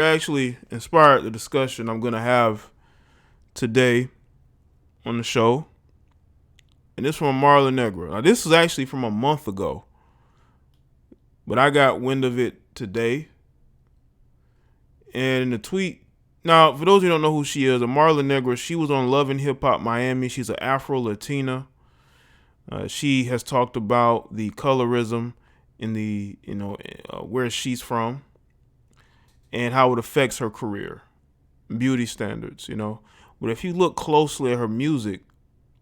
actually inspired the discussion I'm going to have today on the show. And this from Amara La Negra. Now, this is actually from a month ago, but I got wind of it today. And in the tweet, now, for those of you who don't know who she is, Amara La Negra, she was on Love and Hip Hop Miami. She's an Afro-Latina. She has talked about the colorism in the, where she's from and how it affects her career, beauty standards, But if you look closely at her music,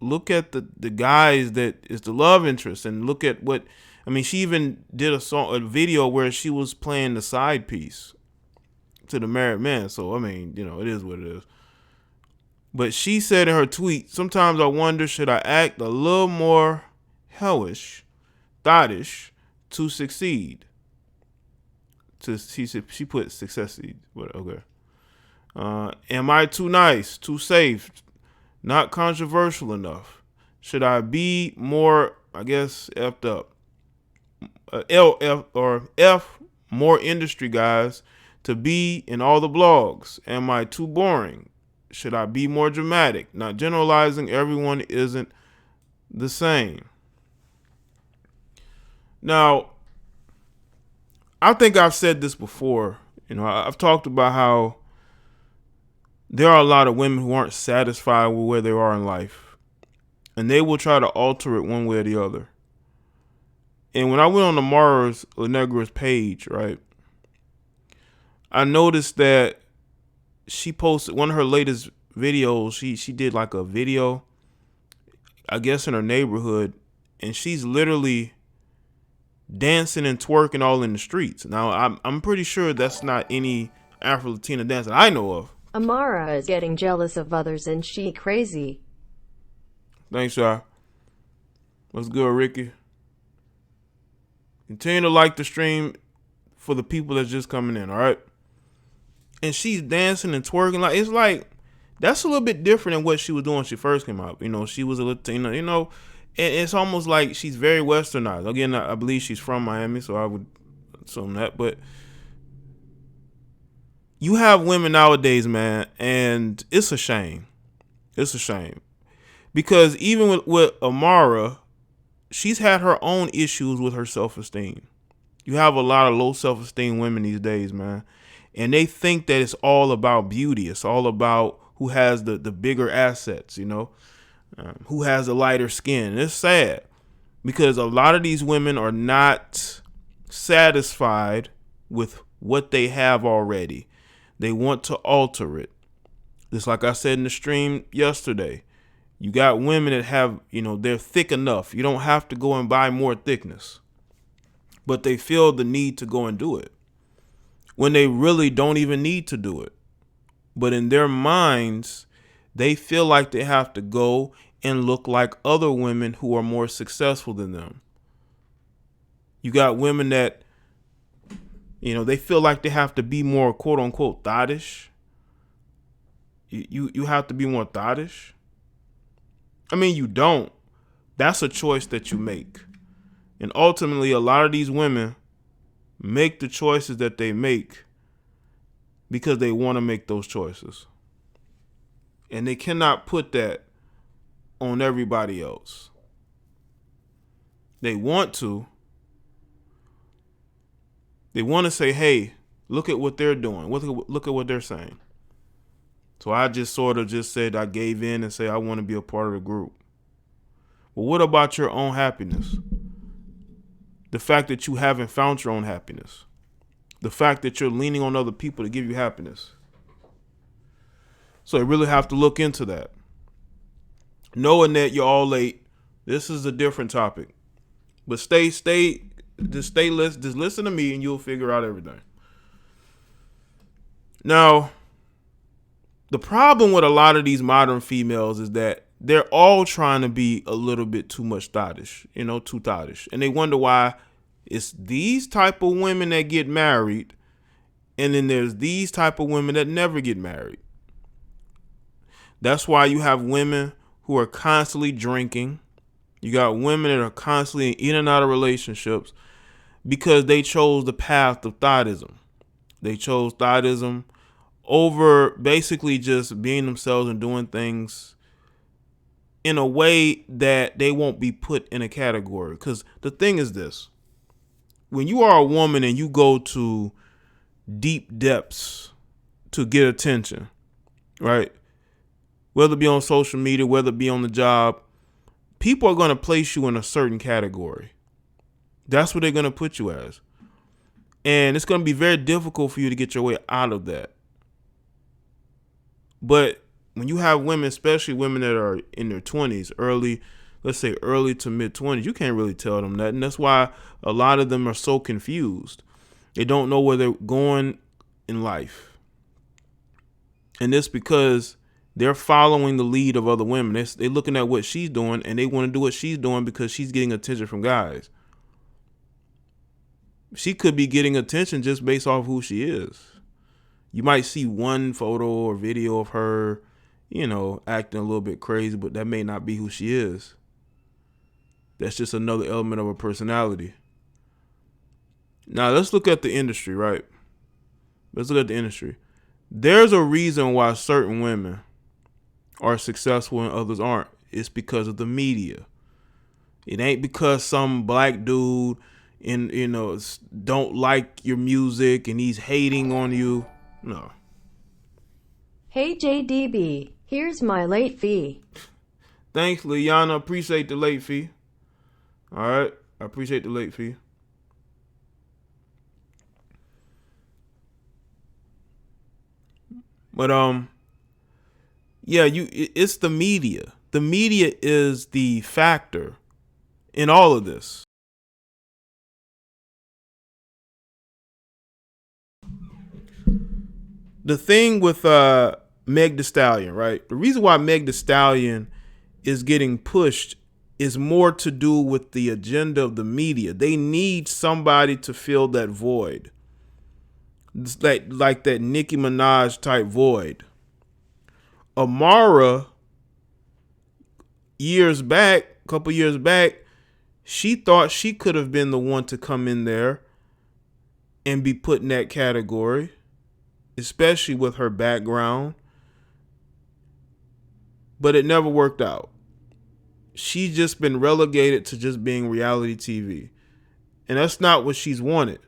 look at the guys that is the love interest, and look at she even did a video where she was playing the side piece to the married man. So, it is what it is. But she said in her tweet, sometimes I wonder, should I act a little more hellish, thottish to succeed? She put succeed, but okay. Am I too nice, too safe, not controversial enough? Should I be more, effed up? F, more industry guys to be in all the blogs? Am I too boring? Should I be more dramatic? Not generalizing, everyone isn't the same. Now, I think I've said this before. I've talked about how there are a lot of women who aren't satisfied with where they are in life, and they will try to alter it one way or the other. And when I went on Amara La Negra's page, right, I noticed that she posted one of her latest videos. She did like a video, I guess, in her neighborhood, and she's literally dancing and twerking all in the streets. Now, I'm pretty sure that's not any Afro-Latina dance that I know of. Amara is getting jealous of others and she crazy. Thanks, y'all. What's good, Ricky? Continue to like the stream for the people that's just coming in, all right? And she's dancing and twerking. It's like, that's a little bit different than what she was doing when she first came out. She was a Latina, and it's almost like she's very westernized. Again, I believe she's from Miami, so I would assume that. But you have women nowadays, man, and it's a shame. It's a shame. Because even with Amara, she's had her own issues with her self-esteem. You have a lot of low self-esteem women these days, man. And they think that it's all about beauty. It's all about who has the bigger assets, who has the lighter skin. And it's sad because a lot of these women are not satisfied with what they have already. They want to alter it. Just like I said in the stream yesterday, you got women that have, they're thick enough. You don't have to go and buy more thickness, but they feel the need to go and do it when they really don't even need to do it. But in their minds, they feel like they have to go and look like other women who are more successful than them. You got women that, they feel like they have to be more quote unquote thottish. You have to be more thottish. You don't. That's a choice that you make. And ultimately, a lot of these women make the choices that they make because they want to make those choices. And they cannot put that on everybody else. They want to. They want to say, hey, look at what they're doing. Look at what they're saying. So I just sort of just said I gave in and say I want to be a part of the group. Well, what about your own happiness? The fact that you haven't found your own happiness. The fact that you're leaning on other people to give you happiness. So you really have to look into that. Knowing that you're all late, this is a different topic. But just listen to me and you'll figure out everything. Now, the problem with a lot of these modern females is that they're all trying to be a little bit too much thottish, too thottish. And they wonder why it's these type of women that get married, and then there's these type of women that never get married. That's why you have women who are constantly drinking. You got women that are constantly in and out of relationships because they chose the path of thottism. They chose Thottism over basically just being themselves and doing things in a way that they won't be put in a category. Because the thing is this: when you are a woman and you go to deep depths to get attention, right? Whether it be on social media, whether it be on the job, people are going to place you in a certain category. That's what they're going to put you as. And it's going to be very difficult for you to get your way out of that. But when you have women, especially women that are in their 20s, let's say early to mid 20s, you can't really tell them that. And that's why a lot of them are so confused. They don't know where they're going in life. And it's because they're following the lead of other women. They're looking at what she's doing and they want to do what she's doing because she's getting attention from guys. She could be getting attention just based off who she is. You might see one photo or video of her, acting a little bit crazy, but that may not be who she is. That's just another element of her personality. Now, let's look at the industry, right? Let's look at the industry. There's a reason why certain women are successful and others aren't. It's because of the media. It ain't because some black dude don't like your music and he's hating on you. No. Hey JDB, here's my late fee. Thanks, Liana. Appreciate the late fee. All right. I appreciate the late fee. But it's the media. The media is the factor in all of this. The thing with Meg Thee Stallion, right? The reason why Meg Thee Stallion is getting pushed is more to do with the agenda of the media. They need somebody to fill that void. It's like that Nicki Minaj type void. Amara, a couple years back, she thought she could have been the one to come in there and be put in that category, especially with her background. But it never worked out. She's just been relegated to just being reality TV. And that's not what she's wanted.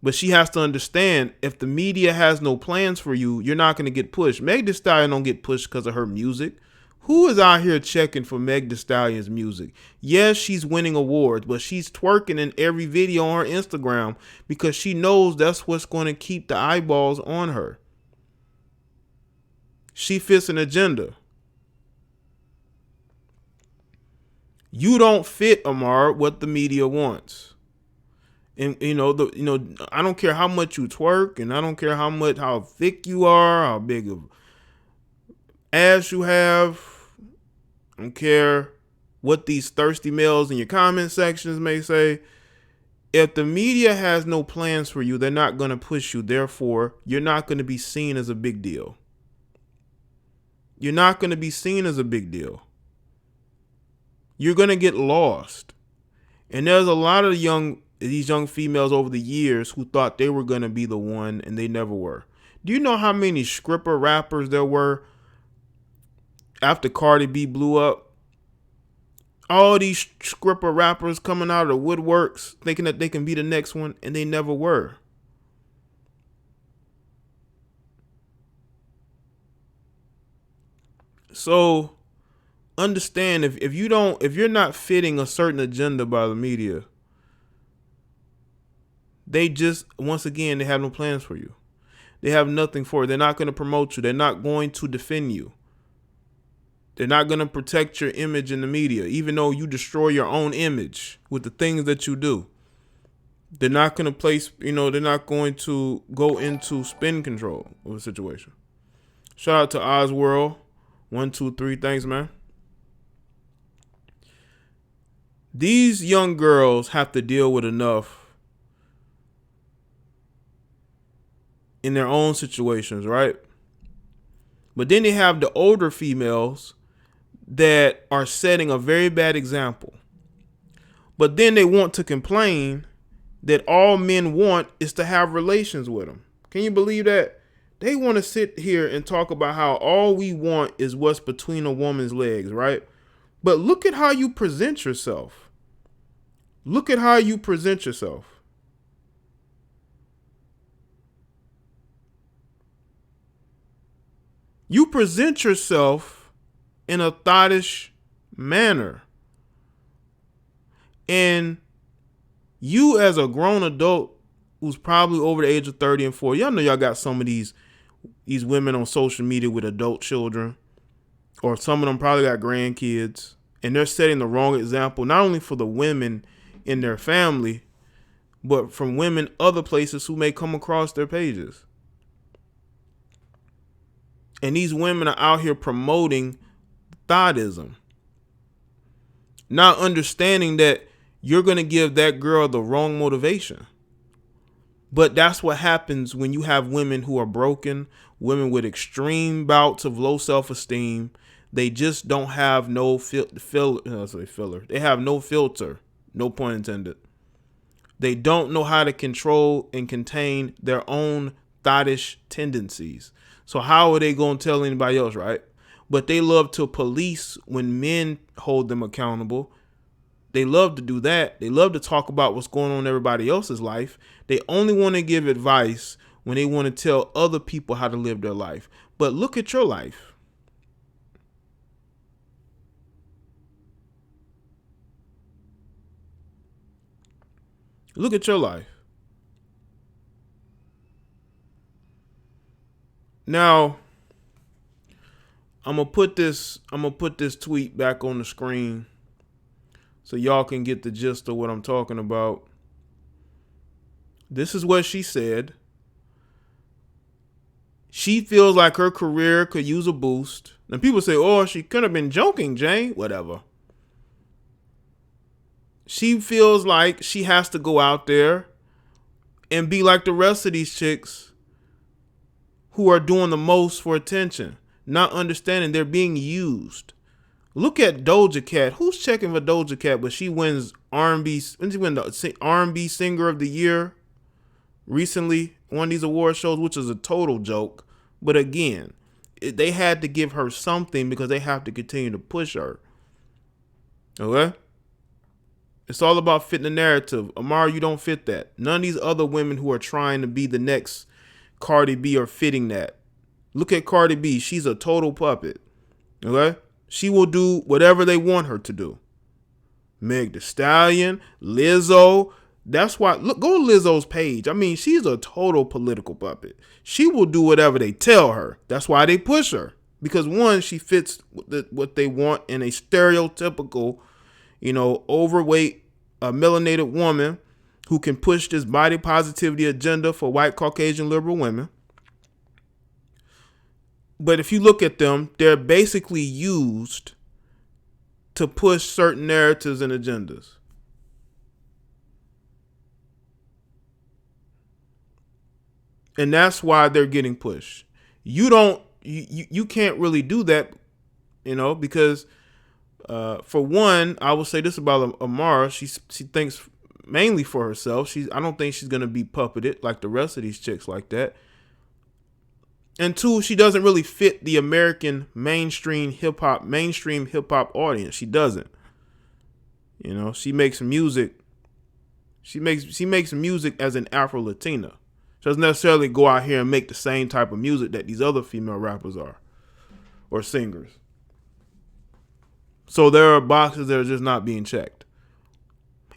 But she has to understand, if the media has no plans for you, you're not going to get pushed. Meg Thee Stallion don't get pushed because of her music. Who is out here checking for Meg Thee Stallion's music? Yes, she's winning awards, but she's twerking in every video on her Instagram because she knows that's what's going to keep the eyeballs on her. She fits an agenda. You don't fit, Amar, what the media wants. And I don't care how much you twerk, and I don't care how thick you are, how big of ass you have. I don't care what these thirsty males in your comment sections may say. If the media has no plans for you, they're not going to push you. Therefore, you're not going to be seen as a big deal. You're not going to be seen as a big deal. You're going to get lost. And there's a lot of these young females over the years who thought they were going to be the one, and they never were. Do you know how many stripper rappers there were after Cardi B blew up? All these stripper rappers coming out of the woodworks thinking that they can be the next one, and they never were. So understand, if you're not fitting a certain agenda by the media, they just, once again, they have no plans for you. They have nothing for you. They're not going to promote you. They're not going to defend you. They're not going to protect your image in the media, even though you destroy your own image with the things that you do. They're not going to they're not going to go into spin control of a situation. Shout out to Osworld. 1, 2, 3. Thanks, man. These young girls have to deal with enough in their own situations, right? But then they have the older females that are setting a very bad example. But then they want to complain that all men want is to have relations with them. Can you believe that? They want to sit here and talk about how all we want is what's between a woman's legs, right? But look at how you present yourself. Look at how you present yourself. You present yourself in a thottish manner. And you as a grown adult who's probably over the age of 30 and 40, y'all know y'all got some of these women on social media with adult children, or some of them probably got grandkids, and they're setting the wrong example, not only for the women in their family, but from women other places who may come across their pages. And these women are out here promoting thottism, not understanding that you're going to give that girl the wrong motivation. But that's what happens when you have women who are broken, women with extreme bouts of low self-esteem. They just don't have no filler. They have no filter, no pun intended. They don't know how to control and contain their own thottish tendencies. So how are they going to tell anybody else, right? But they love to police when men hold them accountable. They love to do that. They love to talk about what's going on in everybody else's life. They only want to give advice when they want to tell other people how to live their life. But look at your life. Look at your life. Now, I'm gonna put this tweet back on the screen so y'all can get the gist of what I'm talking about. This is what she said. She feels like her career could use a boost. And people say, oh, she could have been joking, Jay. Whatever. She feels like she has to go out there and be like the rest of these chicks who are doing the most for attention, not understanding they're being used. Look at Doja Cat. Who's checking for Doja Cat? But she wins R&B. When she win the R&B Singer of the Year recently, one of these award shows, which is a total joke. But again, they had to give her something because they have to continue to push her. Okay? It's all about fitting the narrative. Amara, you don't fit that. None of these other women who are trying to be the next Cardi B are fitting that. Look at Cardi B. She's a total puppet. Okay? She will do whatever they want her to do. Meg Thee Stallion, Lizzo. That's why, look, go to Lizzo's page. I mean, she's a total political puppet. She will do whatever they tell her. That's why they push her. Because one, she fits what they want in a stereotypical, overweight, melanated woman who can push this body positivity agenda for white Caucasian liberal women. But if you look at them, they're basically used to push certain narratives and agendas. And that's why they're getting pushed. You can't really do that, because for one, I will say this about Amara. She thinks mainly for herself. I don't think she's going to be puppeted like the rest of these chicks like that. And two, she doesn't really fit the American mainstream hip hop audience. She doesn't. She makes music. She makes music as an Afro-Latina. She doesn't necessarily go out here and make the same type of music that these other female rappers are or singers. So there are boxes that are just not being checked.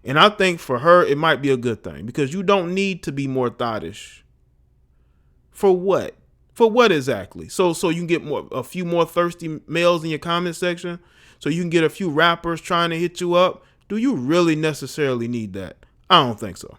And I think for her, it might be a good thing because you don't need to be more thottish. For what? For what exactly? So you can get a few more thirsty males in your comment section? So you can get a few rappers trying to hit you up? Do you really necessarily need that? I don't think so.